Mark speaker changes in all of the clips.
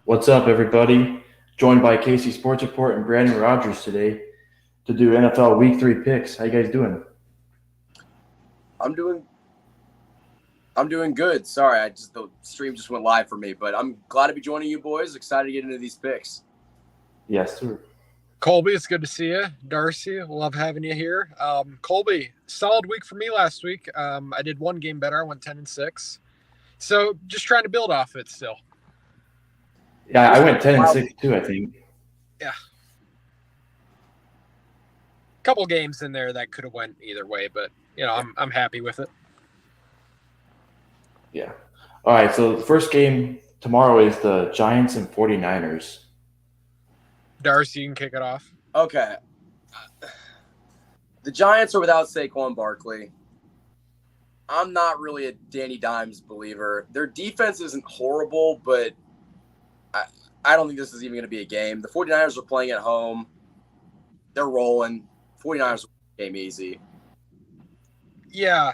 Speaker 1: What's up, everybody? Joined by Casey Sports Report and Brandon Rogers today to do NFL Week 3 picks. How you guys doing?
Speaker 2: I'm doing good. Sorry, the stream just went live for me, but I'm glad to be joining you boys. Excited to get into these picks.
Speaker 1: Yes, sir.
Speaker 3: Colby, it's good to see you. Darcy, love having you here. Colby, solid week for me last week. I did one game better. I went 10-6. So just trying to build off it still.
Speaker 1: Yeah, I went 10-6 too, I think.
Speaker 3: Yeah. Couple games in there that could have went either way, but I'm happy with it.
Speaker 1: Yeah. All right, so the first game tomorrow is the Giants and 49ers.
Speaker 3: Darcy, you can kick it off.
Speaker 2: Okay. The Giants are without Saquon Barkley. I'm not really a Danny Dimes believer. Their defense isn't horrible, but I don't think this is even going to be a game. The 49ers are playing at home. They're rolling. 49ers game easy.
Speaker 3: Yeah.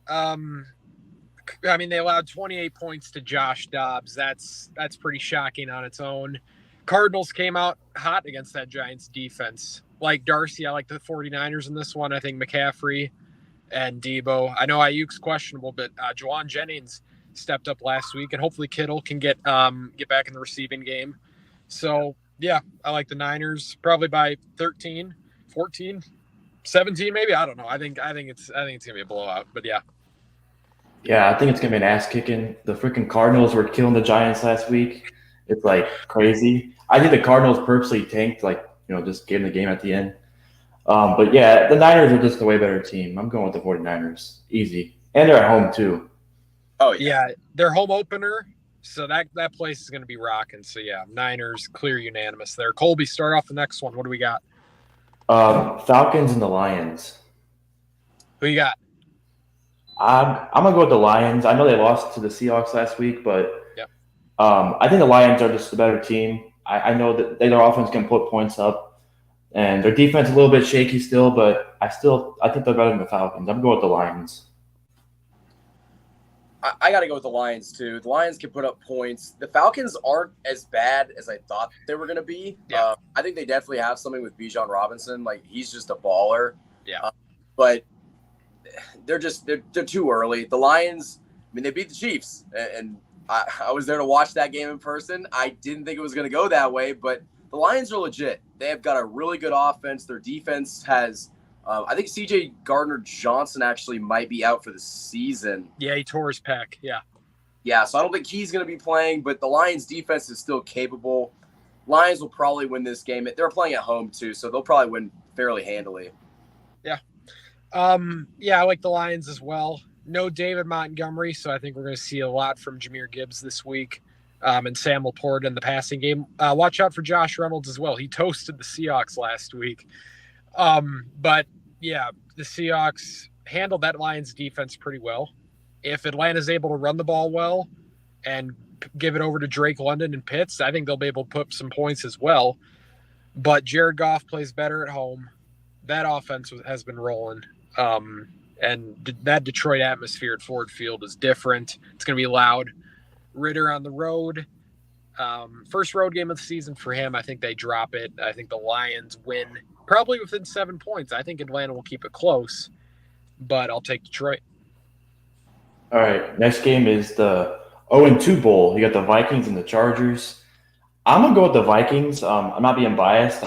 Speaker 3: They allowed 28 points to Josh Dobbs. That's pretty shocking on its own. Cardinals came out hot against that Giants defense. Like Darcy, I like the 49ers in this one. I think McCaffrey and Debo. I know Ayuk's questionable, but Juwan Jennings stepped up last week, and hopefully Kittle can get back in the receiving game. So, yeah, I like the Niners probably by 13, 14, 17 maybe. I don't know. I think it's going to be a blowout, but yeah.
Speaker 1: Yeah, I think it's going to be an ass kicking. The freaking Cardinals were killing the Giants last week. It's like crazy. I think the Cardinals purposely tanked, just gave them the game at the end. But yeah, the Niners are just a way better team. I'm going with the 49ers. Easy. And they're at home too.
Speaker 2: Oh, yeah.
Speaker 3: Yeah, their home opener. So that place is going to be rocking. So, yeah, Niners, clear unanimous there. Colby, start off the next one. What do we got?
Speaker 1: Falcons and the Lions.
Speaker 3: Who you got?
Speaker 1: I'm going to go with the Lions. I know they lost to the Seahawks last week, but
Speaker 3: yep.
Speaker 1: I think the Lions are just a better team. I know that their offense can put points up, and their defense is a little bit shaky still, but I think they're better than the Falcons. I'm going with the Lions.
Speaker 2: I got to go with the Lions, too. The Lions can put up points. The Falcons aren't as bad as I thought they were going to be.
Speaker 3: Yeah.
Speaker 2: I think they definitely have something with Bijan Robinson. Like, he's just a baller.
Speaker 3: Yeah.
Speaker 2: But they're too early. The Lions, they beat the Chiefs. And I was there to watch that game in person. I didn't think it was going to go that way, but the Lions are legit. They have got a really good offense. Their defense has I think C.J. Gardner-Johnson actually might be out for the season.
Speaker 3: Yeah, he tore his pec. Yeah.
Speaker 2: Yeah, so I don't think he's going to be playing, but the Lions' defense is still capable. Lions will probably win this game. They're playing at home, too, so they'll probably win fairly handily.
Speaker 3: Yeah. I like the Lions as well. No David Montgomery, so I think we're going to see a lot from Jahmyr Gibbs this week and Sam Laporta in the passing game. Watch out for Josh Reynolds as well. He toasted the Seahawks last week. But yeah, the Seahawks handled that Lions defense pretty well. If Atlanta's able to run the ball well and give it over to Drake London and Pitts, I think they'll be able to put some points as well. But Jared Goff plays better at home. That offense has been rolling. And that Detroit atmosphere at Ford Field is different. It's going to be loud. Ritter on the road. First road game of the season for him. I think they drop it. I think the Lions win probably within 7 points. I think Atlanta will keep it close, but I'll take Detroit.
Speaker 1: All right, next game is the 0-2 Bowl. You got the Vikings and the Chargers. I'm going to go with the Vikings. I'm not being biased.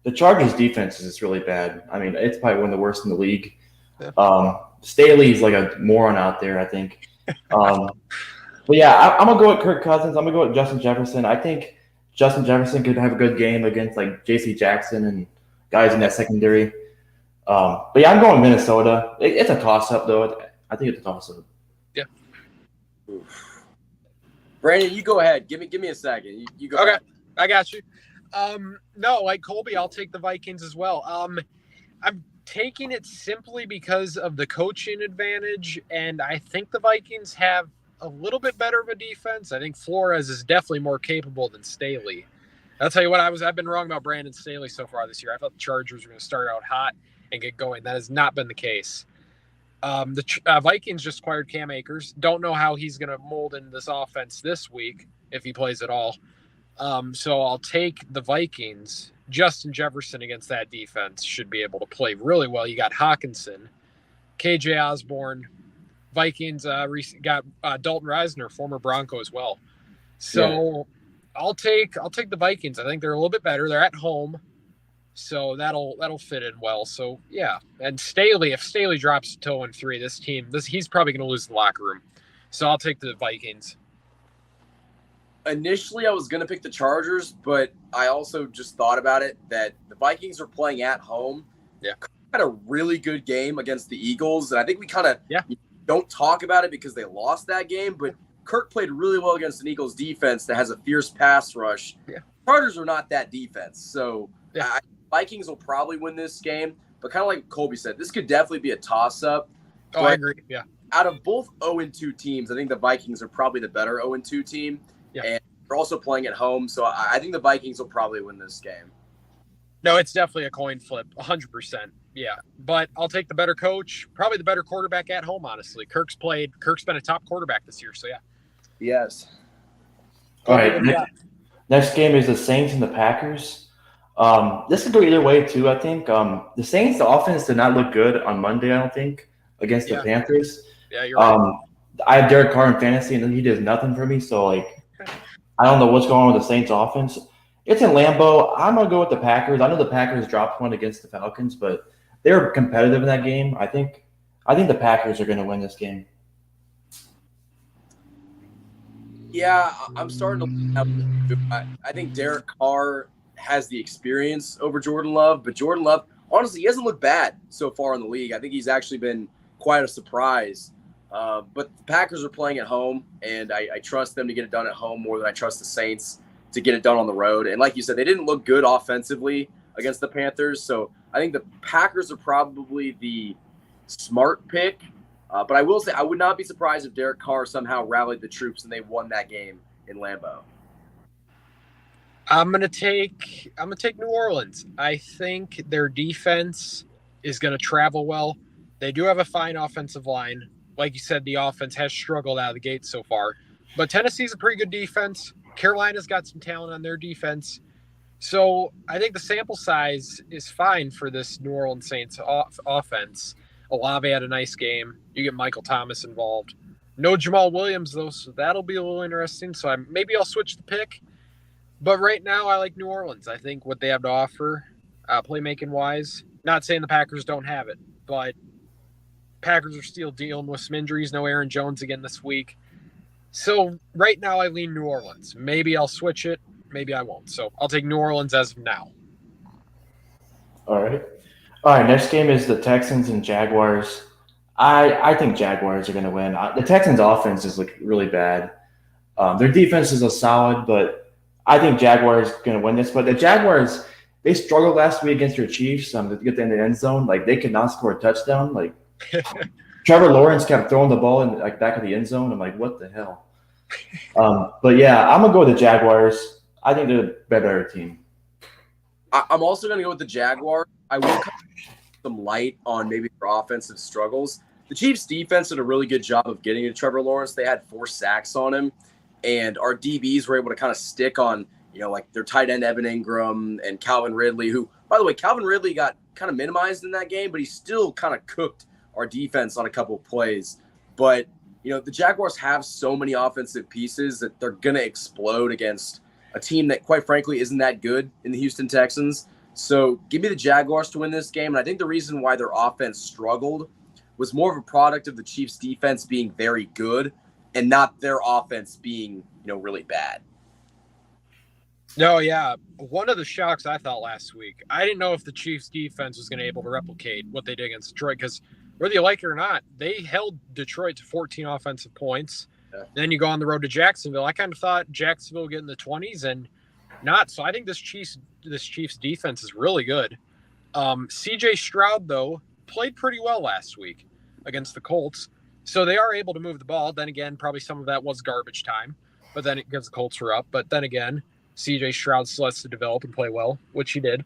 Speaker 1: The Chargers' defense is just really bad. It's probably one of the worst in the league.
Speaker 3: Yeah.
Speaker 1: Staley's like a moron out there, I think. But yeah, I'm going to go with Kirk Cousins. I'm going to go with Justin Jefferson. I think Justin Jefferson could have a good game against like J.C. Jackson and guys in that secondary. But yeah, I'm going Minnesota. It's a toss-up, though. I think it's a toss-up.
Speaker 3: Yeah.
Speaker 2: Brandon, you go ahead. Give me a second. You go.
Speaker 3: Okay,
Speaker 2: ahead.
Speaker 3: I got you. No, like Colby, I'll take the Vikings as well. I'm taking it simply because of the coaching advantage, and I think the Vikings have a little bit better of a defense. I think Flores is definitely more capable than Staley. I'll tell you what, I've been wrong about Brandon Staley so far this year. I thought the Chargers were going to start out hot and get going. That has not been the case. The Vikings just acquired Cam Akers. Don't know how he's going to mold in this offense this week, if he plays at all. So I'll take the Vikings. Justin Jefferson against that defense should be able to play really well. You got Hawkinson, KJ Osborne. Vikings got Dalton Reisner, former Bronco as well. So I'll take the Vikings. I think they're a little bit better. They're at home, so that'll fit in well. So yeah, and if Staley drops to 0-3, he's probably going to lose the locker room. So I'll take the Vikings.
Speaker 2: Initially, I was going to pick the Chargers, but I also just thought about it that the Vikings are playing at home.
Speaker 3: Yeah.
Speaker 2: Had a really good game against the Eagles, and I think we kind of don't talk about it because they lost that game, but Kirk played really well against an Eagles defense that has a fierce pass rush.
Speaker 3: Yeah.
Speaker 2: Chargers are not that defense, so Vikings will probably win this game, but kind of like Colby said, this could definitely be a toss-up.
Speaker 3: Oh, I agree, yeah.
Speaker 2: Out of both 0-2 teams, I think the Vikings are probably the better 0-2 team.
Speaker 3: Yeah.
Speaker 2: And they're also playing at home, so I think the Vikings will probably win this game.
Speaker 3: No, it's definitely a coin flip, 100%. Yeah, but I'll take the better coach, probably the better quarterback at home, honestly. Kirk's been a top quarterback this year, so yeah.
Speaker 2: Yes.
Speaker 1: All right, next game is the Saints and the Packers. This could go either way, too, I think. The Saints, the offense did not look good on Monday, I don't think, against the Panthers.
Speaker 3: Yeah, you're right.
Speaker 1: I have Derek Carr in fantasy, and he does nothing for me. So, I don't know what's going on with the Saints offense. It's in Lambeau. I'm going to go with the Packers. I know the Packers dropped one against the Falcons, but they were competitive in that game. I think the Packers are going to win this game.
Speaker 2: Yeah, I'm starting to – I think Derek Carr has the experience over Jordan Love, but Jordan Love, honestly, he hasn't looked bad so far in the league. I think he's actually been quite a surprise. But the Packers are playing at home, and I trust them to get it done at home more than I trust the Saints to get it done on the road. And like you said, they didn't look good offensively against the Panthers, so I think the Packers are probably the smart pick. But I will say I would not be surprised if Derek Carr somehow rallied the troops and they won that game in Lambeau.
Speaker 3: I'm gonna take New Orleans. I think their defense is gonna travel well. They do have a fine offensive line. Like you said, the offense has struggled out of the gate so far. But Tennessee's a pretty good defense. Carolina's got some talent on their defense. So I think the sample size is fine for this New Orleans Saints offense. Olave had a nice game. You get Michael Thomas involved. No Jamal Williams, though, so that'll be a little interesting. So maybe I'll switch the pick. But right now, I like New Orleans. I think what they have to offer, playmaking-wise, not saying the Packers don't have it, but Packers are still dealing with some injuries. No Aaron Jones again this week. So right now I lean New Orleans. Maybe I'll switch it. Maybe I won't. So I'll take New Orleans as of now.
Speaker 1: All right. Next game is the Texans and Jaguars. I think Jaguars are going to win. The Texans' offense is really bad. Their defense is a solid, but I think Jaguars are going to win this. But the Jaguars, they struggled last week against their Chiefs to get in the end zone. They could not score a touchdown. Trevor Lawrence kept throwing the ball in back of the end zone. I'm like, what the hell? But yeah, I'm gonna go with the Jaguars. I think they're the better team.
Speaker 2: I'm also gonna go with the Jaguars. I will some light on maybe their offensive struggles. The Chiefs' defense did a really good job of getting to Trevor Lawrence. They had 4 sacks on him, and our DBs were able to kind of stick on their tight end Evan Ingram and Calvin Ridley. Who, by the way, Calvin Ridley got kind of minimized in that game, but he still kind of cooked our defense on a couple of plays. But, the Jaguars have so many offensive pieces that they're going to explode against a team that, quite frankly, isn't that good in the Houston Texans. So give me the Jaguars to win this game. And I think the reason why their offense struggled was more of a product of the Chiefs' defense being very good and not their offense being, really bad.
Speaker 3: No, yeah. One of the shocks I thought last week, I didn't know if the Chiefs' defense was going to be able to replicate what they did against Detroit, because whether you like it or not, they held Detroit to 14 offensive points. Yeah. Then you go on the road to Jacksonville. I kind of thought Jacksonville would get in the 20s and not. So I think this Chiefs defense is really good. C.J. Stroud, though, played pretty well last week against the Colts. So they are able to move the ball. Then again, probably some of that was garbage time, but then because the Colts were up. But then again, C.J. Stroud still has to develop and play well, which he did.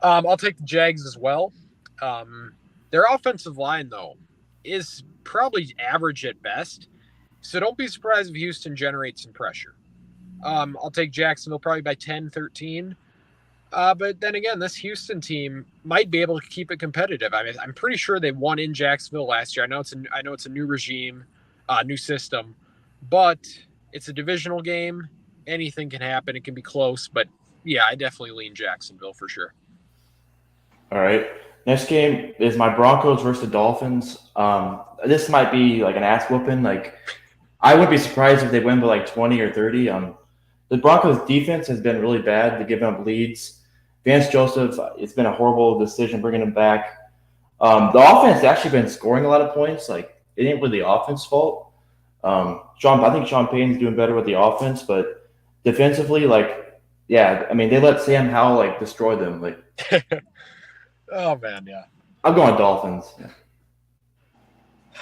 Speaker 3: I'll take the Jags as well. Their offensive line, though, is probably average at best. So don't be surprised if Houston generates some pressure. I'll take Jacksonville probably by 10, 13. But then again, this Houston team might be able to keep it competitive. I mean, I'm pretty sure they won in Jacksonville last year. I know it's a new regime, new system, but it's a divisional game. Anything can happen. It can be close, but yeah, I definitely lean Jacksonville for sure.
Speaker 1: All right. Next game is my Broncos versus the Dolphins. This might be like an ass whooping. Like, I wouldn't be surprised if they win by like 20 or 30. The Broncos defense has been really bad. They're giving up leads. Vance Joseph, it's been a horrible decision bringing him back. The offense has actually been scoring a lot of points. Like, it ain't really the offense's fault. I think Sean Payton's doing better with the offense, but defensively, like, yeah, I mean, they let Sam Howell like destroy them. Like,
Speaker 3: oh man, yeah.
Speaker 1: I'm going Dolphins. Yeah.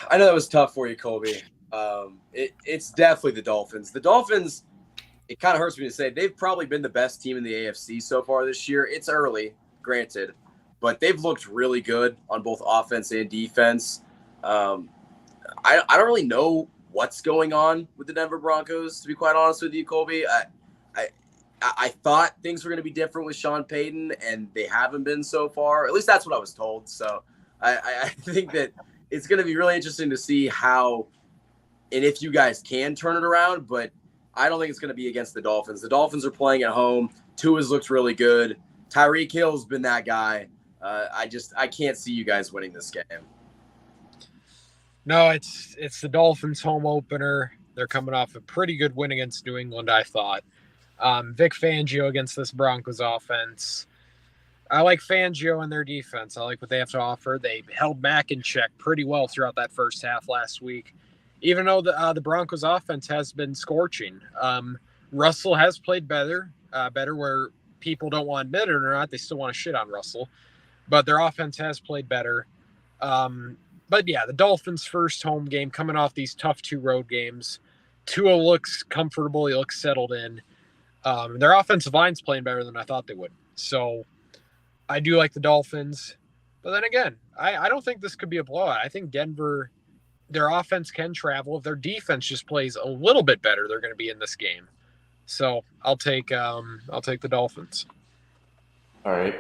Speaker 2: I know that was tough for you, Colby. It's definitely the Dolphins. The Dolphins, it kind of hurts me to say, they've probably been the best team in the AFC so far this year. It's early, granted, but they've looked really good on both offense and defense. I don't really know what's going on with the Denver Broncos, to be quite honest with you, Colby. I thought things were going to be different with Sean Payton, and they haven't been so far. At least that's what I was told. So I think that it's going to be really interesting to see how and if you guys can turn it around, but I don't think it's going to be against the Dolphins. The Dolphins are playing at home. Tua's looked really good. Tyreek Hill's been that guy. I can't see you guys winning this game.
Speaker 3: No, it's the Dolphins' home opener. They're coming off a pretty good win against New England, I thought. Vic Fangio against this Broncos offense. I like Fangio and their defense. I like what they have to offer. They held Mack in check pretty well throughout that first half last week, even though the Broncos offense has been scorching. Russell has played better where people don't want to admit it or not. They still want to shit on Russell, but their offense has played better. But yeah, the Dolphins' first home game coming off these tough 2 road games. Tua looks comfortable. He looks settled in. Their offensive line's playing better than I thought they would. So I do like the Dolphins. But then again, I don't think this could be a blowout. I think Denver, their offense can travel. If their defense just plays a little bit better, they're going to be in this game. So I'll take the Dolphins.
Speaker 1: All right.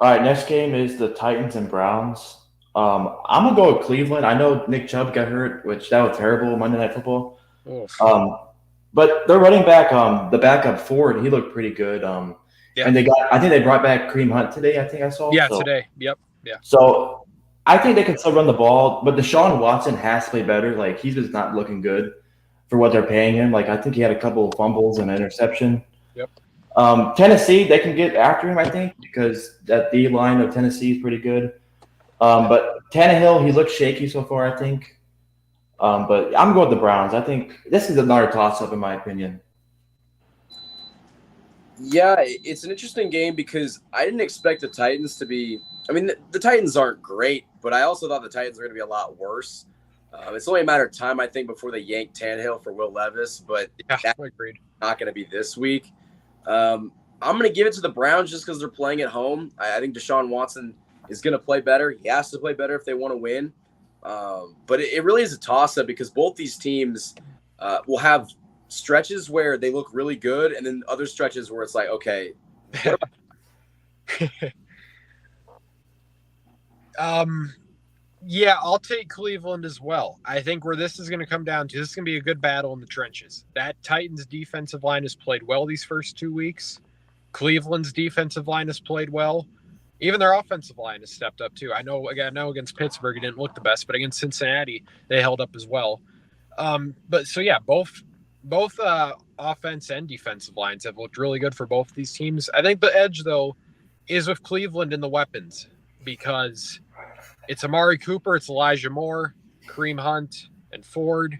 Speaker 1: Next game is the Titans and Browns. I'm gonna go with Cleveland. I know Nick Chubb got hurt, which that was terrible Monday Night Football.
Speaker 3: Oof.
Speaker 1: But their running back, the backup Ford, he looked pretty good.
Speaker 3: Yeah.
Speaker 1: And I think they brought back Kareem Hunt today. I think I saw.
Speaker 3: Yeah, today. Yep. Yeah.
Speaker 1: So I think they can still run the ball, but Deshaun Watson has to play better. Like, he's just not looking good for what they're paying him. Like, I think he had a couple of fumbles and an interception.
Speaker 3: Yep.
Speaker 1: Tennessee, they can get after him, I think, because that D line of Tennessee is pretty good. But Tannehill, he looks shaky so far, I think. But I'm going with the Browns. I think this is another toss-up, in my opinion.
Speaker 2: Yeah, it's an interesting game because I didn't expect the Titans to be – I mean, the Titans aren't great, but I also thought the Titans were going to be a lot worse. It's only a matter of time, I think, before they yank Tannehill for Will Levis, but
Speaker 3: Yeah,
Speaker 2: that's
Speaker 3: agreed.
Speaker 2: not going to be this week. I'm going to give it to the Browns just because they're playing at home. I think Deshaun Watson is going to play better. He has to play better if they want to win. But it really is a toss-up because both these teams will have stretches where they look really good and then other stretches where it's like, okay, what about
Speaker 3: Yeah, I'll take Cleveland as well. I think where this is going to come down to, this is going to be a good battle in the trenches. That Titans defensive line has played well these first 2 weeks. Cleveland's defensive line has played well. Even their offensive line has stepped up too. I know against Pittsburgh it didn't look the best, but against Cincinnati they held up as well. But so yeah, both offense and defensive lines have looked really good for both these teams. I think the edge though is with Cleveland and the weapons because it's Amari Cooper, it's Elijah Moore, Kareem Hunt, and Ford.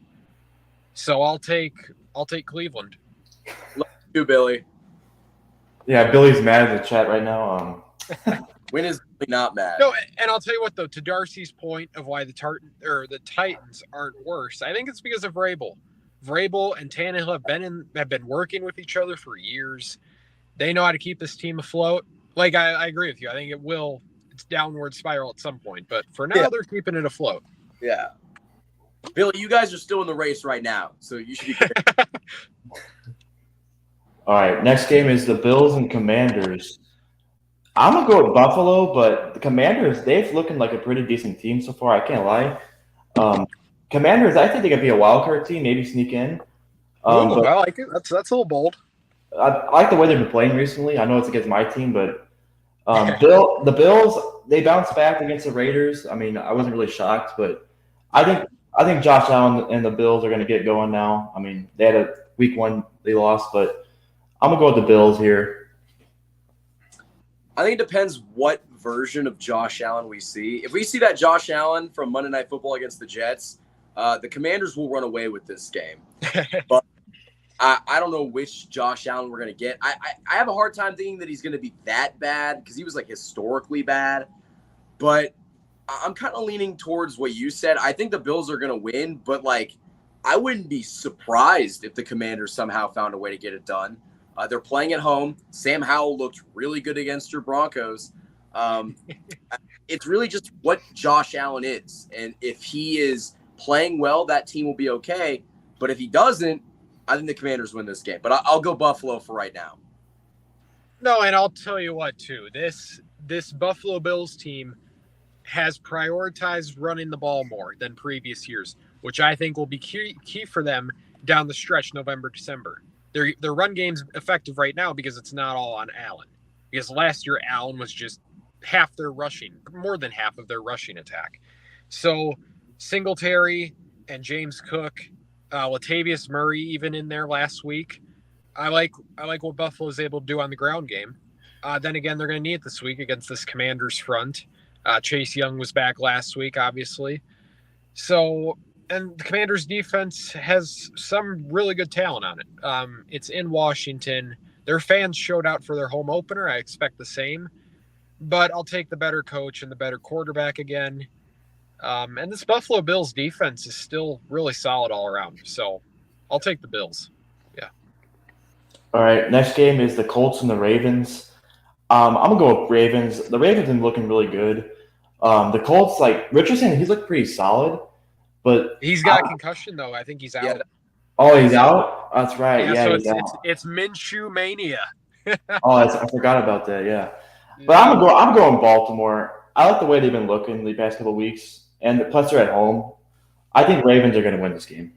Speaker 3: So I'll take Cleveland.
Speaker 2: Love you, Billy?
Speaker 1: Yeah, Billy's mad at the chat right now.
Speaker 2: Win is really not mad.
Speaker 3: No, and I'll tell you what though, to Darcy's point of why the Titans aren't worse, I think it's because of Vrabel. Vrabel and Tannehill have been working with each other for years. They know how to keep this team afloat. Like I agree with you. I think it's downward spiral at some point, but for now they're keeping it afloat.
Speaker 2: Yeah. Billy, you guys are still in the race right now, so you should be great.
Speaker 1: All right, next game is the Bills and Commanders. I'm gonna go with Buffalo, but the Commanders, they've looking like a pretty decent team so far. I can't lie. Commanders, I think they could be a wild card team, maybe sneak in.
Speaker 3: Ooh,
Speaker 1: But
Speaker 3: I like it. That's a little bold.
Speaker 1: I like the way they've been playing recently. I know it's against my team, but the Bills, they bounced back against the Raiders. I mean, I wasn't really shocked, but I think Josh Allen and the Bills are going to get going now. I mean, they had a week one they lost, but I'm gonna go with the Bills here.
Speaker 2: I think it depends what version of Josh Allen we see. If we see that Josh Allen from Monday Night Football against the Jets, the Commanders will run away with this game. But I don't know which Josh Allen we're going to get. I have a hard time thinking that he's going to be that bad because he was like historically bad. But I'm kind of leaning towards what you said. I think the Bills are going to win, but like I wouldn't be surprised if the Commanders somehow found a way to get it done. They're playing at home. Sam Howell looked really good against your Broncos. It's really just what Josh Allen is. And if he is playing well, that team will be okay. But if he doesn't, I think the Commanders win this game. But I'll go Buffalo for right now.
Speaker 3: No, and I'll tell you what, too. This Buffalo Bills team has prioritized running the ball more than previous years, which I think will be key for them down the stretch, November, December. Their run game's effective right now because it's not all on Allen. Because last year, Allen was just half their rushing, more than half of their rushing attack. So Singletary and James Cook, Latavius Murray even in there last week. I like what Buffalo's able to do on the ground game. Then again, they're going to need it this week against this Commanders front. Chase Young was back last week, obviously. So, and the Commanders defense has some really good talent on it. It's in Washington. Their fans showed out for their home opener. I expect the same. But I'll take the better coach and the better quarterback again. And this Buffalo Bills defense is still really solid all around. So I'll take the Bills. Yeah.
Speaker 1: All right, next game is the Colts and the Ravens. I'm going to go with Ravens. The Ravens have been looking really good. The Colts, like Richardson, he's looked pretty solid. But
Speaker 3: he's got a concussion, though. I think he's out.
Speaker 2: Yeah.
Speaker 1: Oh, he's out? That's right. Yeah,
Speaker 3: so it's Minshew mania.
Speaker 1: I forgot about that, yeah. But I'm going Baltimore. I like the way they've been looking the past couple of weeks. And plus they're at home. I think Ravens are going to win this game.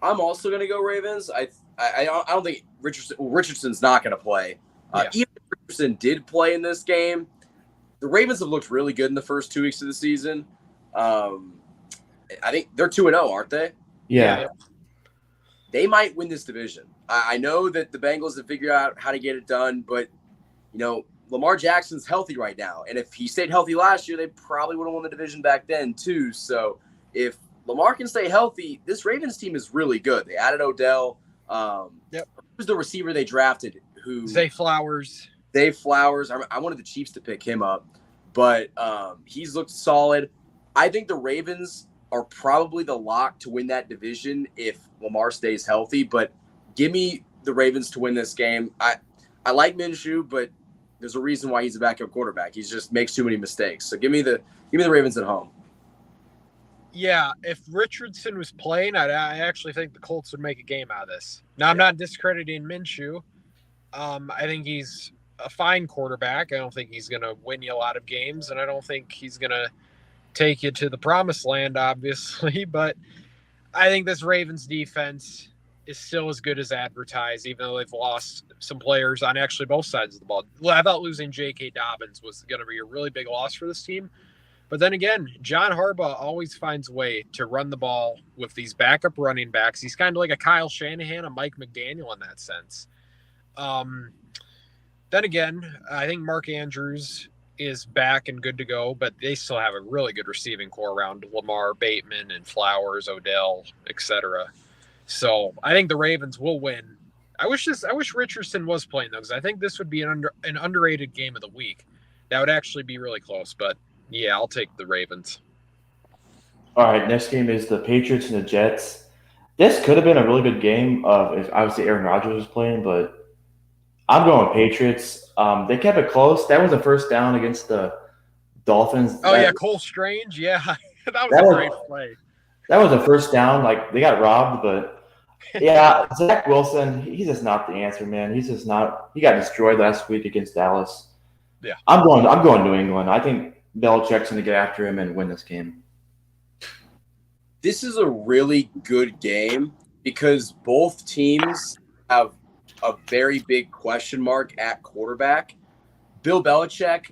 Speaker 2: I'm also going to go Ravens. I don't think Richardson's not going to play. Even if Richardson did play in this game, the Ravens have looked really good in the first 2 weeks of the season. I think they're 2-0, aren't they?
Speaker 1: Yeah.
Speaker 2: They might win this division. I know that the Bengals have figured out how to get it done, but, Lamar Jackson's healthy right now. And if he stayed healthy last year, they probably would have won the division back then, too. So if Lamar can stay healthy, this Ravens team is really good. They added Odell. Who's the receiver they drafted?
Speaker 3: Zay Flowers.
Speaker 2: I wanted the Chiefs to pick him up, but he's looked solid. I think the Ravens are probably the lock to win that division if Lamar stays healthy. But give me the Ravens to win this game. I like Minshew, but there's a reason why he's a backup quarterback. He just makes too many mistakes. So give me the Ravens at home.
Speaker 3: Yeah, if Richardson was playing, I actually think the Colts would make a game out of this. Now, I'm not discrediting Minshew. I think he's a fine quarterback. I don't think he's going to win you a lot of games, and I don't think he's going to take you to the promised land, obviously. But I think this Ravens defense is still as good as advertised, even though they've lost some players on actually both sides of the ball. I thought losing J.K. Dobbins was going to be a really big loss for this team. But then again, John Harbaugh always finds a way to run the ball with these backup running backs. He's kind of like a Kyle Shanahan, a Mike McDaniel in that sense. Then again, I think Mark Andrews is back and good to go, but they still have a really good receiving core around Lamar, Bateman, and Flowers, Odell, etc. So I think the Ravens will win. I wish Richardson was playing, though, because I think this would be an underrated game of the week. That would actually be really close, but yeah, I'll take the Ravens.
Speaker 1: All right, next game is the Patriots and the Jets. This could have been a really good game if obviously Aaron Rodgers was playing, but I'm going Patriots. They kept it close. That was a first down against the Dolphins.
Speaker 3: Cole Strange. Yeah, that was a great play.
Speaker 1: That was a first down. Like, they got robbed, but Yeah, Zach Wilson, he's just not the answer, man. He's just not. He got destroyed last week against Dallas.
Speaker 3: Yeah.
Speaker 1: I'm going New England. I think Belichick's going to get after him and win this game.
Speaker 2: This is a really good game because both teams have a very big question mark at quarterback. Bill Belichick,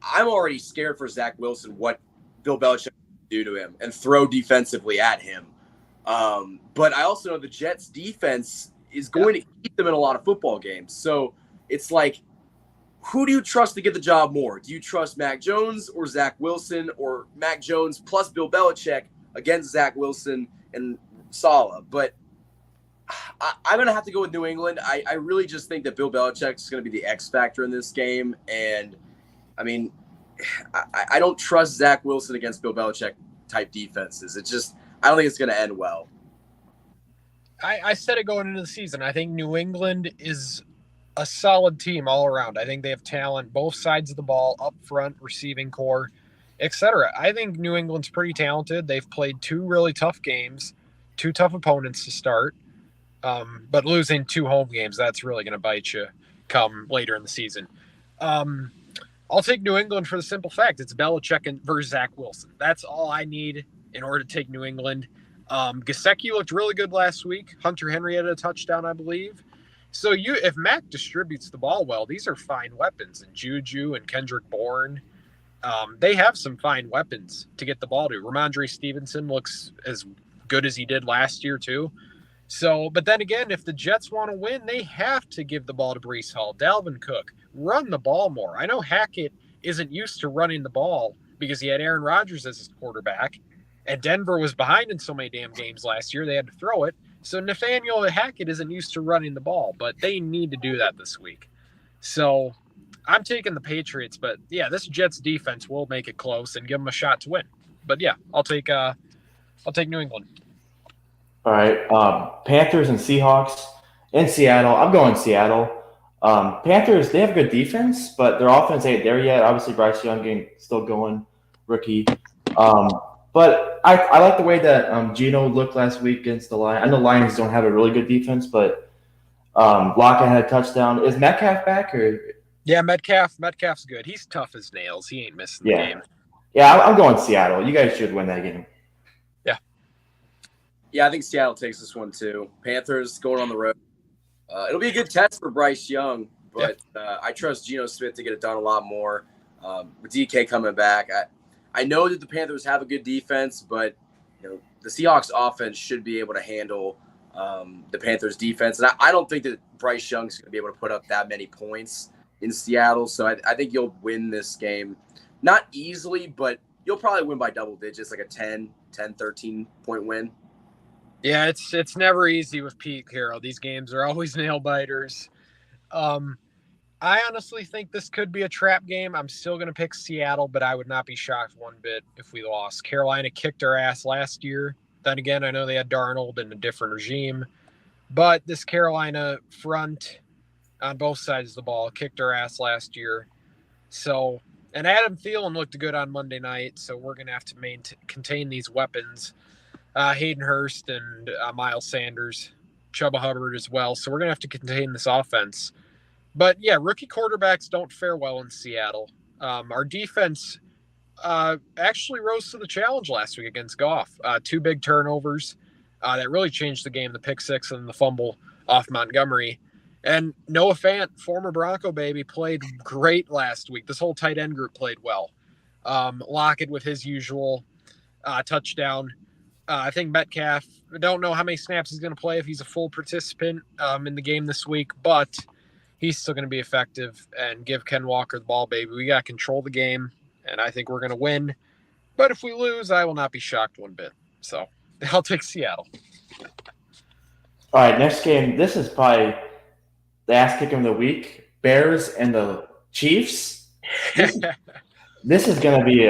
Speaker 2: I'm already scared for Zach Wilson, what Bill Belichick will do to him and throw defensively at him. But I also know the Jets' defense is going to keep them in a lot of football games. So it's like, who do you trust to get the job more? Do you trust Mac Jones or Zach Wilson, or Mac Jones plus Bill Belichick against Zach Wilson and Saleh? But I'm going to have to go with New England. I really just think that Bill Belichick is going to be the X factor in this game. And, I mean, I don't trust Zach Wilson against Bill Belichick type defenses. It's just, I don't think it's going to end well.
Speaker 3: I said it going into the season. I think New England is a solid team all around. I think they have talent, both sides of the ball, up front, receiving core, etc. I think New England's pretty talented. They've played 2 really tough games, 2 tough opponents to start. But losing 2 home games, that's really going to bite you come later in the season. I'll take New England for the simple fact it's Belichick versus Zach Wilson. That's all I need in order to take New England. Gesicki looked really good last week. Hunter Henry had a touchdown, I believe. So if Mac distributes the ball well, these are fine weapons. And Juju and Kendrick Bourne, they have some fine weapons to get the ball to. Ramondre Stevenson looks as good as he did last year too. So, but then again, if the Jets want to win, they have to give the ball to Breece Hall, Dalvin Cook, run the ball more. I know Hackett isn't used to running the ball because he had Aaron Rodgers as his quarterback, and Denver was behind in so many damn games last year, they had to throw it. So Nathaniel Hackett isn't used to running the ball, but they need to do that this week. So I'm taking the Patriots, but yeah, this Jets defense will make it close and give them a shot to win. But yeah, I'll take New England.
Speaker 1: All right, Panthers and Seahawks in Seattle. I'm going Seattle. Panthers, they have good defense, but their offense ain't there yet. Obviously, Bryce Young still going, rookie. But I like the way that Geno looked last week against the Lions. I know Lions don't have a really good defense, but Lockett had a touchdown. Is Metcalf back?
Speaker 3: Yeah, Metcalf's good. He's tough as nails. He ain't missing the game.
Speaker 1: Yeah, I'm going Seattle. You guys should win that game.
Speaker 2: Yeah, I think Seattle takes this one too. Panthers going on the road. It'll be a good test for Bryce Young, but I trust Geno Smith to get it done a lot more. With DK coming back, I know that the Panthers have a good defense, but the Seahawks offense should be able to handle the Panthers defense. And I don't think that Bryce Young's going to be able to put up that many points in Seattle. So I think you'll win this game. Not easily, but you'll probably win by double digits, like a 10, 13 point win.
Speaker 3: Yeah, it's never easy with Pete Carroll. These games are always nail biters. I honestly think this could be a trap game. I'm still going to pick Seattle, but I would not be shocked one bit if we lost. Carolina kicked our ass last year. Then again, I know they had Darnold and a different regime, but this Carolina front on both sides of the ball kicked our ass last year. So, and Adam Thielen looked good on Monday night, so we're going to have to contain these weapons. Hayden Hurst and Miles Sanders, Chuba Hubbard as well. So we're going to have to contain this offense. But, yeah, rookie quarterbacks don't fare well in Seattle. Our defense actually rose to the challenge last week against Goff. 2 big turnovers that really changed the game, the pick six and the fumble off Montgomery. And Noah Fant, former Bronco baby, played great last week. This whole tight end group played well. Lockett with his usual touchdown. I think Metcalf, I don't know how many snaps he's going to play if he's a full participant in the game this week, but he's still going to be effective and give Ken Walker the ball, baby. We got to control the game, and I think we're going to win. But if we lose, I will not be shocked one bit. So I'll take Seattle.
Speaker 1: All right, next game. This is probably the ass kick of the week. Bears and the Chiefs. This is going to be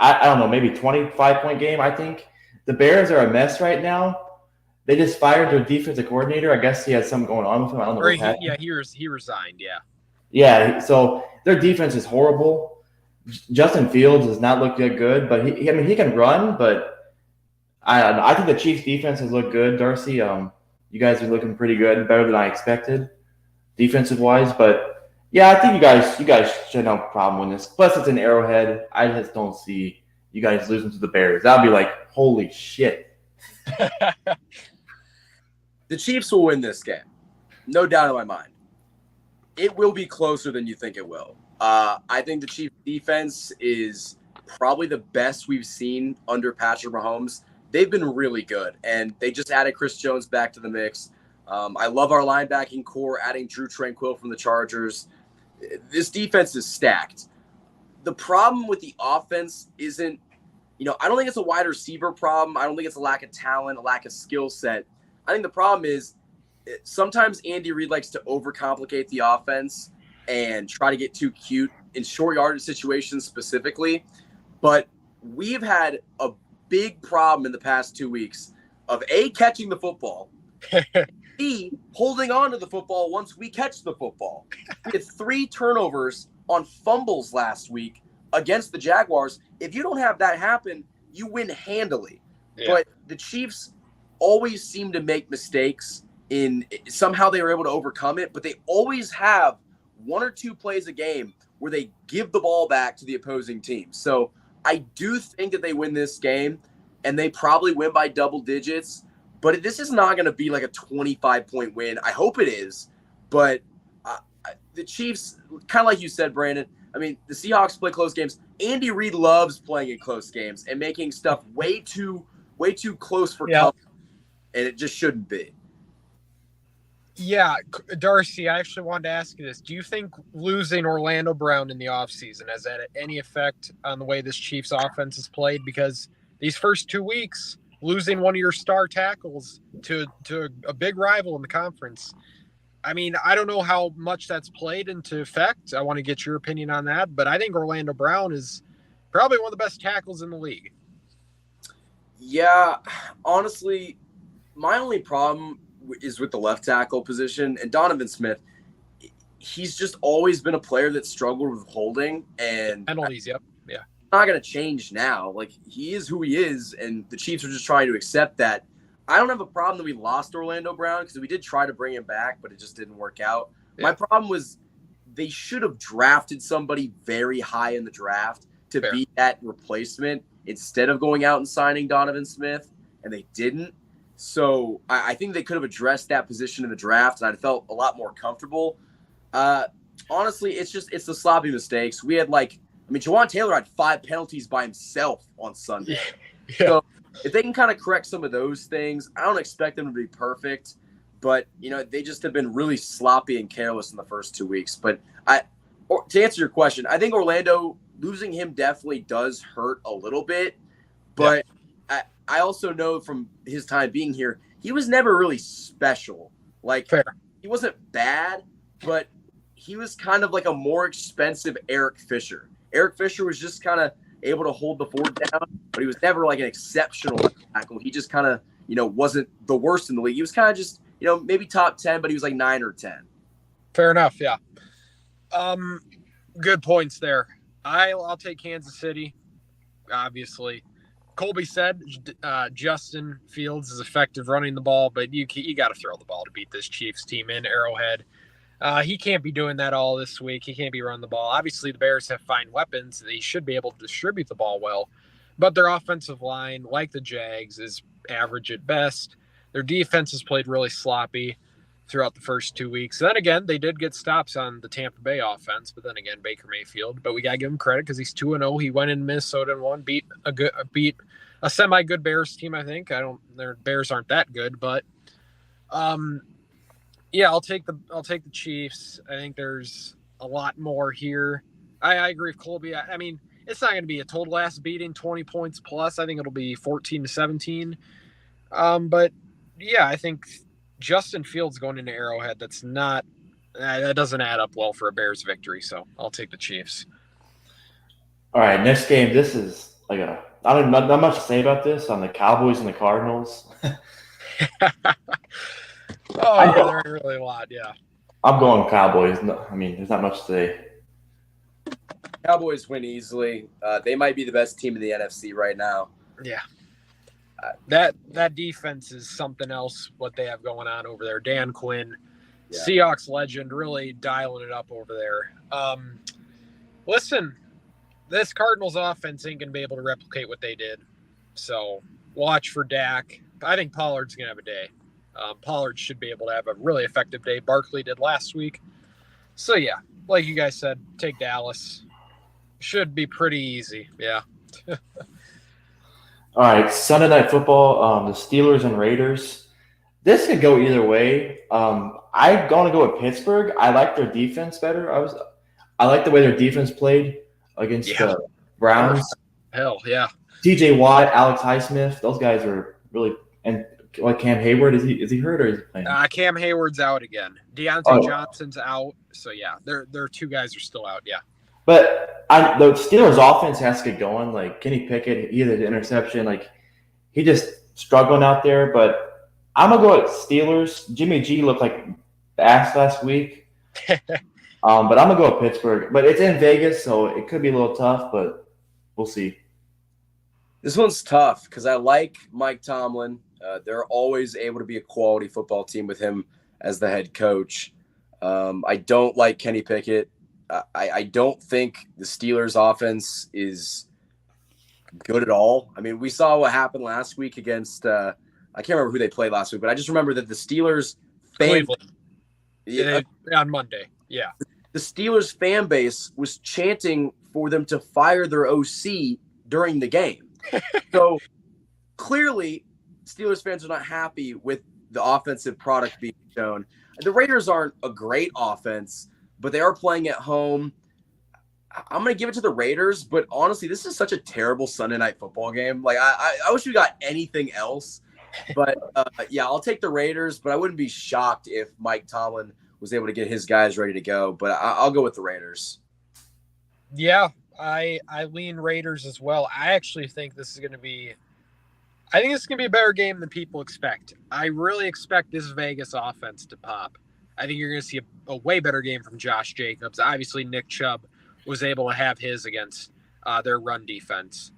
Speaker 1: I don't know, maybe 25-point game, I think. The Bears are a mess right now. They just fired their defensive coordinator. I guess he had something going on with him. I don't know what's happening.
Speaker 3: Yeah, he resigned, yeah.
Speaker 1: Yeah, so their defense is horrible. Justin Fields does not look that good, but he can run, but I think the Chiefs defense has looked good, Darcy. You guys are looking pretty good, better than I expected, defensive wise. But yeah, I think you guys should have no problem with this. Plus, it's an Arrowhead. I just don't see you guys losing to the Bears. That'd be like, holy shit.
Speaker 2: The Chiefs will win this game. No doubt in my mind. It will be closer than you think it will. I think the Chiefs defense is probably the best we've seen under Patrick Mahomes. They've been really good, and they just added Chris Jones back to the mix. I love our linebacking core, adding Drew Tranquill from the Chargers. This defense is stacked. The problem with the offense isn't, I don't think it's a wide receiver problem. I don't think it's a lack of talent, a lack of skill set. I think the problem is sometimes Andy Reid likes to overcomplicate the offense and try to get too cute in short yardage situations specifically. But we've had a big problem in the past 2 weeks of A, catching the football, B, holding on to the football once we catch the football. We had 3 turnovers on fumbles last week against the Jaguars. If you don't have that happen, you win handily. Yeah. But the Chiefs always seem to make mistakes somehow they were able to overcome it, but they always have 1 or 2 plays a game where they give the ball back to the opposing team. So I do think that they win this game, and they probably win by double digits, but this is not going to be like a 25-point win. I hope it is, but the Chiefs, kind of like you said, Brandon, I mean, the Seahawks play close games. Andy Reid loves playing in close games and making stuff way too close for comfort, and it just shouldn't be.
Speaker 3: Yeah, Darcy, I actually wanted to ask you this. Do you think losing Orlando Brown in the offseason has had any effect on the way this Chiefs offense is played? Because these first 2 weeks, losing one of your star tackles to a big rival in the conference, I mean, I don't know how much that's played into effect. I want to get your opinion on that. But I think Orlando Brown is probably one of the best tackles in the league.
Speaker 2: Yeah, honestly, my only problem is with the left tackle position, and Donovan Smith, he's just always been a player that struggled with holding and
Speaker 3: penalties. Yeah,
Speaker 2: not going to change now. Like, he is who he is, and the Chiefs are just trying to accept that. I don't have a problem that we lost Orlando Brown because we did try to bring him back, but it just didn't work out. Yeah. My problem was they should have drafted somebody very high in the draft to be that replacement instead of going out and signing Donovan Smith, and they didn't. So I think they could have addressed that position in the draft, and I felt a lot more comfortable. Honestly, it's the sloppy mistakes. We had Jawan Taylor had 5 penalties by himself on Sunday. Yeah. So if they can kind of correct some of those things, I don't expect them to be perfect, but they just have been really sloppy and careless in the first 2 weeks. But to answer your question, I think Orlando losing him definitely does hurt a little bit, but. Yeah. I also know from his time being here, he was never really special. He wasn't bad, but he was kind of like a more expensive Eric Fisher. Eric Fisher was just kind of able to hold the fort down, but he was never like an exceptional tackle. He just kind of, wasn't the worst in the league. He was kind of just, maybe top 10, but he was like 9 or 10.
Speaker 3: Fair enough. Yeah. Good points there. I'll take Kansas City, obviously. Colby said Justin Fields is effective running the ball, but you got to throw the ball to beat this Chiefs team in Arrowhead. He can't be doing that all this week. He can't be running the ball. Obviously, the Bears have fine weapons. They should be able to distribute the ball well, but their offensive line, like the Jags, is average at best. Their defense has played really sloppy throughout the first 2 weeks. Then again, they did get stops on the Tampa Bay offense, but then again, Baker Mayfield. But we got to give him credit because he's 2-0. He went in Minnesota and won, beat a semi-good Bears team, I think. Their Bears aren't that good, but yeah, I'll take the Chiefs. I think there's a lot more here. I agree with Colby. I mean, it's not going to be a total ass beating, 20 points plus. I think it'll be 14-17. But yeah, I think Justin Fields going into Arrowhead, that doesn't add up well for a Bears victory. So I'll take the Chiefs.
Speaker 1: All right, next game. This is not much to say about this on the Cowboys and the Cardinals.
Speaker 3: There ain't really a lot. Yeah,
Speaker 1: I'm going Cowboys. I mean, there's not much to say.
Speaker 2: Cowboys win easily. They might be the best team in the NFC right now.
Speaker 3: Yeah. That defense is something else. What they have going on over there, Dan Quinn,
Speaker 2: Yeah.
Speaker 3: Seahawks legend, really dialing it up over there. Listen, this Cardinals offense ain't gonna be able to replicate what they did. So watch for Dak. I think Pollard's gonna have a day. Pollard should be able to have a really effective day. Barkley did last week. So yeah, like you guys said, take Dallas. Should be pretty easy. Yeah.
Speaker 1: All right, Sunday Night Football, the Steelers and Raiders. This could go either way. I'm going to go with Pittsburgh. I like their defense better. I like the way their defense played against the Browns.
Speaker 3: Hell, yeah.
Speaker 1: TJ Watt, Alex Highsmith, those guys are really – and like Cam Hayward, is he hurt or is he playing?
Speaker 3: Cam Hayward's out again. Deontay Johnson's out. So, yeah, their two guys are still out, yeah.
Speaker 1: But the Steelers' offense has to get going. Like Kenny Pickett, he had an interception. Like he just struggling out there. But I'm gonna go with Steelers. Jimmy G looked like ass last week. But I'm gonna go with Pittsburgh. But it's in Vegas, so it could be a little tough. But we'll see.
Speaker 2: This one's tough because I like Mike Tomlin. They're always able to be a quality football team with him as the head coach. I don't like Kenny Pickett. I don't think the Steelers' offense is good at all. I mean, we saw what happened last week against I can't remember who they played last week, but I just remember that the Steelers
Speaker 3: on Monday. Yeah.
Speaker 2: The Steelers fan base was chanting for them to fire their OC during the game. So clearly Steelers fans are not happy with the offensive product being shown. The Raiders aren't a great offense, but they are playing at home. I'm going to give it to the Raiders, but honestly, this is such a terrible Sunday Night Football game. Like, I wish we got anything else. But, yeah, I'll take the Raiders, but I wouldn't be shocked if Mike Tomlin was able to get his guys ready to go. But I'll go with the Raiders.
Speaker 3: Yeah, I lean Raiders as well. I actually think this is going to be – I think it's going to be a better game than people expect. I really expect this Vegas offense to pop. I think you're going to see a way better game from Josh Jacobs. Obviously, Nick Chubb was able to have his against their run defense.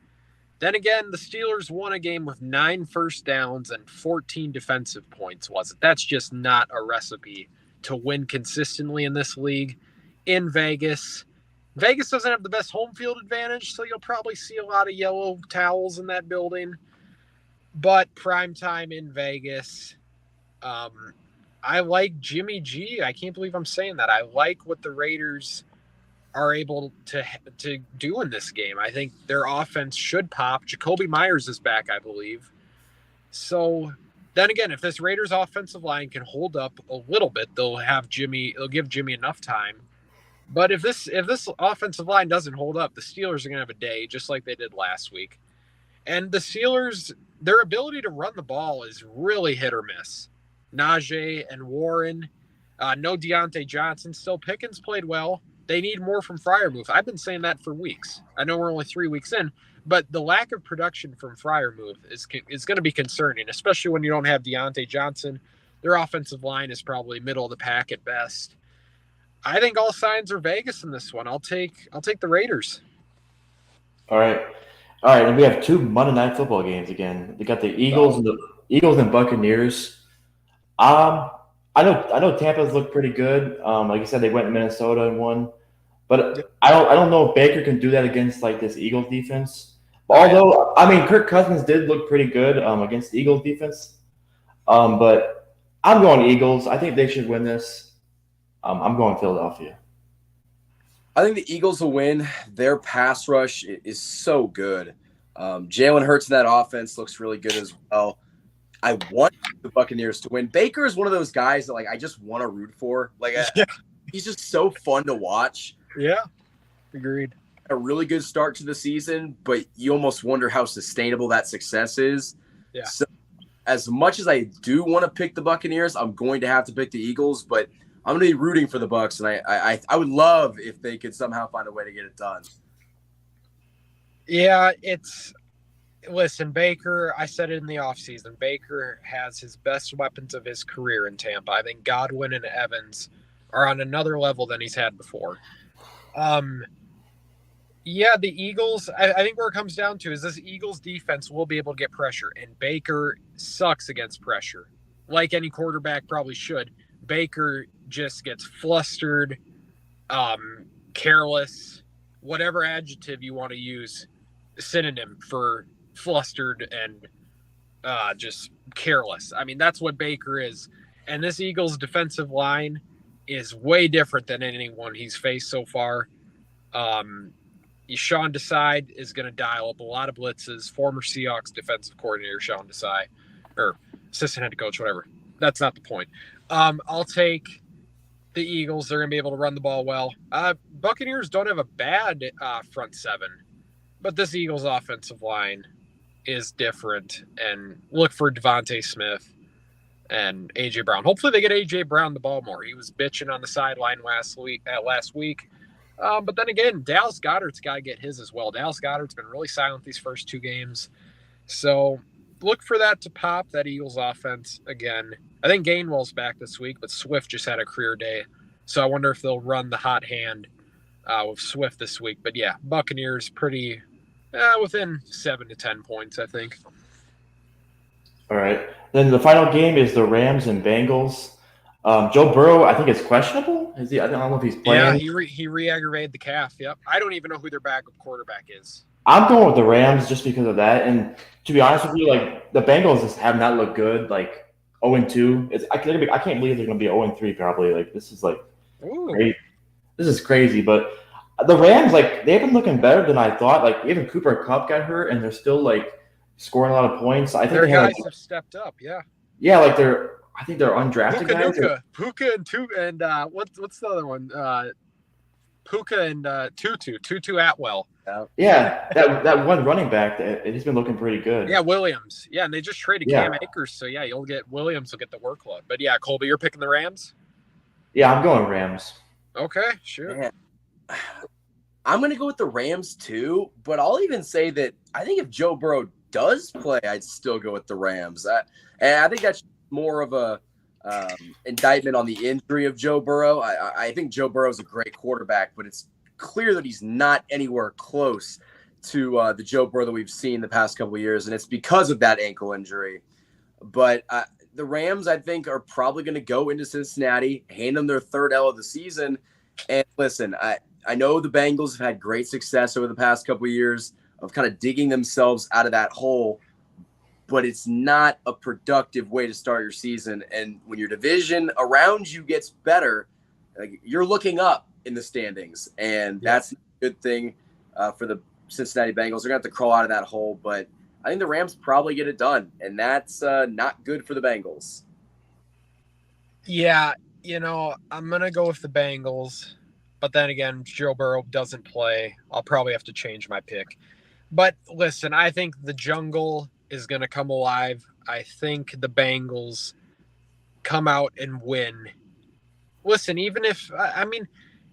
Speaker 3: Then again, the Steelers won a game with 9 first downs and 14 defensive points, was it? That's just not a recipe to win consistently in this league. In Vegas, Vegas doesn't have the best home field advantage, so you'll probably see a lot of yellow towels in that building. But primetime in Vegas, I like Jimmy G. I can't believe I'm saying that. I like what the Raiders are able to do in this game. I think their offense should pop. Jacoby Myers is back, I believe. So then again, if this Raiders offensive line can hold up a little bit, they'll give Jimmy enough time. But if this offensive line doesn't hold up, the Steelers are going to have a day just like they did last week. And the Steelers, their ability to run the ball is really hit or miss. Najee and Warren, no Deontay Johnson. Still, Pickens played well. They need more from Freiermuth. I've been saying that for weeks. I know we're only 3 weeks in, but the lack of production from Freiermuth is going to be concerning, especially when you don't have Deontay Johnson. Their offensive line is probably middle of the pack at best. I think all signs are Vegas in this one. I'll take the Raiders.
Speaker 1: All right, and we have 2 Monday Night Football games again. We got the Eagles and Buccaneers. I know Tampa's looked pretty good. Like you said, they went to Minnesota and won, but I don't know if Baker can do that against like this Eagles defense. Although Kirk Cousins did look pretty good against the Eagles defense. But I'm going Eagles. I think they should win this. I'm going Philadelphia.
Speaker 2: I think the Eagles will win. Their pass rush is so good. Jalen Hurts in that offense looks really good as well. I want the Buccaneers to win. Baker is one of those guys that I just want to root for. He's just so fun to watch.
Speaker 3: Yeah, agreed.
Speaker 2: A really good start to the season, but you almost wonder how sustainable that success is.
Speaker 3: Yeah.
Speaker 2: So as much as I do want to pick the Buccaneers, I'm going to have to pick the Eagles, but I'm going to be rooting for the Bucs, and I would love if they could somehow find a way to get it done.
Speaker 3: Yeah, listen, Baker, I said it in the offseason, Baker has his best weapons of his career in Tampa. I think Godwin and Evans are on another level than he's had before. Yeah, the Eagles, I think where it comes down to is this Eagles defense will be able to get pressure, and Baker sucks against pressure, like any quarterback probably should. Baker just gets flustered, careless, whatever adjective you want to use, synonym for flustered and just careless. I mean, that's what Baker is. And this Eagles defensive line is way different than anyone he's faced so far. Sean Desai is going to dial up a lot of blitzes. Former Seahawks defensive coordinator Sean Desai, or assistant head coach, whatever. That's not the point. I'll take the Eagles. They're going to be able to run the ball well. Buccaneers don't have a bad front seven, but this Eagles offensive line is different. And look for Devontae Smith and A.J. Brown. Hopefully they get A.J. Brown the ball more. He was bitching on the sideline last week. But then again, Dallas Goedert's got to get his as well. Dallas Goedert's been really silent these first two games. So look for that to pop, that Eagles offense again. I think Gainwell's back this week, but Swift just had a career day. So I wonder if they'll run the hot hand with Swift this week. But yeah, Buccaneers pretty within 7 to 10 points, I think.
Speaker 1: All right. Then the final game is the Rams and Bengals. Joe Burrow, I think, is questionable. Is he? I don't know if he's playing.
Speaker 3: Yeah, he re-aggravated the calf. Yep. I don't even know who their backup quarterback is.
Speaker 1: I'm going with the Rams just because of that. And to be honest with you, like the Bengals just have not looked good. Like 0-2. I can't believe they're going to be 0-3 probably. Like this is like crazy. This is crazy. But the Rams, like they've been looking better than I thought. Like even Cooper Kupp got hurt, and they're still like scoring a lot of points. I think
Speaker 3: their guys have stepped up. Yeah.
Speaker 1: Yeah, like I think they're undrafted guys.
Speaker 3: Puka and what's the other one? Puka and Tutu Atwell.
Speaker 1: Yeah, that one running back, he's been looking pretty good.
Speaker 3: Yeah, Williams. Yeah, and they just traded Cam Akers, so yeah, Williams will get the workload. But yeah, Colby, you're picking the Rams?
Speaker 1: Yeah, I'm going Rams.
Speaker 3: Okay, sure.
Speaker 2: Man. I'm going to go with the Rams too, but I'll even say that I think if Joe Burrow does play, I'd still go with the Rams. And I think that's more of a indictment on the injury of Joe Burrow. I think Joe Burrow is a great quarterback, but it's clear that he's not anywhere close to the Joe Burrow that we've seen the past couple of years, and it's because of that ankle injury. But the Rams, I think, are probably going to go into Cincinnati, hand them their third L of the season. And listen, I know the Bengals have had great success over the past couple of years of kind of digging themselves out of that hole, but it's not a productive way to start your season. And when your division around you gets better, like, you're looking up in the standings, and that's a good thing for the Cincinnati Bengals. They're going to have to crawl out of that hole, but I think the Rams probably get it done, and that's not good for the Bengals.
Speaker 3: Yeah, I'm going to go with the Bengals, but then again, Joe Burrow doesn't play. I'll probably have to change my pick. But listen, I think the jungle is going to come alive. I think the Bengals come out and win. Listen, even if,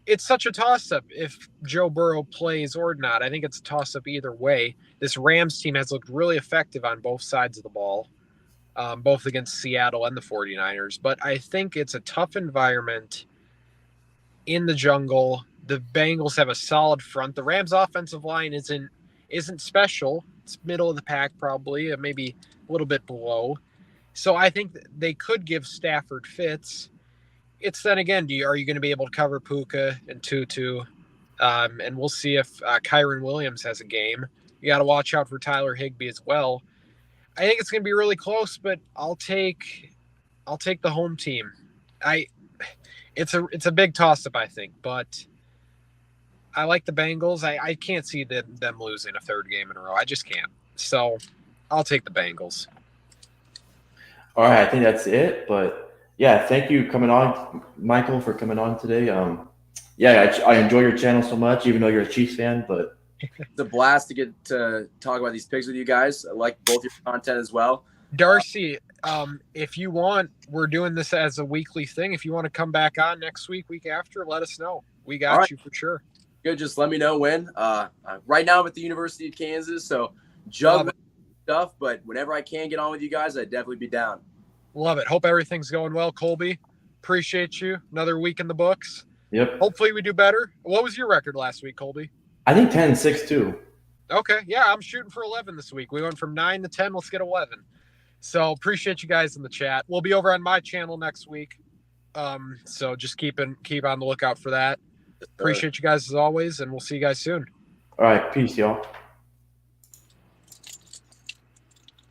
Speaker 3: it's such a toss-up if Joe Burrow plays or not. I think it's a toss-up either way. This Rams team has looked really effective on both sides of the ball, both against Seattle and the 49ers. But I think it's a tough environment in the jungle. The Bengals have a solid front. The Rams' offensive line isn't special. It's middle of the pack probably, maybe a little bit below. So I think they could give Stafford fits. It's then again, are you going to be able to cover Puka and Tutu? And we'll see if Kyron Williams has a game. You got to watch out for Tyler Higbee as well. I think it's going to be really close, but I'll take the home team. It's a big toss-up, I think, but I like the Bengals. I can't see them losing a third game in a row. I just can't. So I'll take the Bengals.
Speaker 1: All right, I think that's it. But yeah, thank you coming on, Michael, for coming on today. I enjoy your channel so much, even though you're a Chiefs fan. But
Speaker 2: it's a blast to get to talk about these picks with you guys. I like both your content as well.
Speaker 3: Darcy, if you want, we're doing this as a weekly thing. If you want to come back on next week after, let us know. We got you for sure.
Speaker 2: Good. Just let me know when. Right now I'm at the University of Kansas, so juggling stuff, but whenever I can get on with you guys, I'd definitely be down.
Speaker 3: Love it. Hope everything's going well, Colby. Appreciate you. Another week in the books.
Speaker 1: Yep.
Speaker 3: Hopefully we do better. What was your record last week, Colby?
Speaker 1: I think 10-6 too.
Speaker 3: Okay, yeah, I'm shooting for 11 this week. We went from 9 to 10. Let's get 11. So appreciate you guys in the chat. We'll be over on my channel next week. So just keep on the lookout for that. Appreciate you guys as always, and we'll see you guys soon.
Speaker 1: All right, peace, y'all.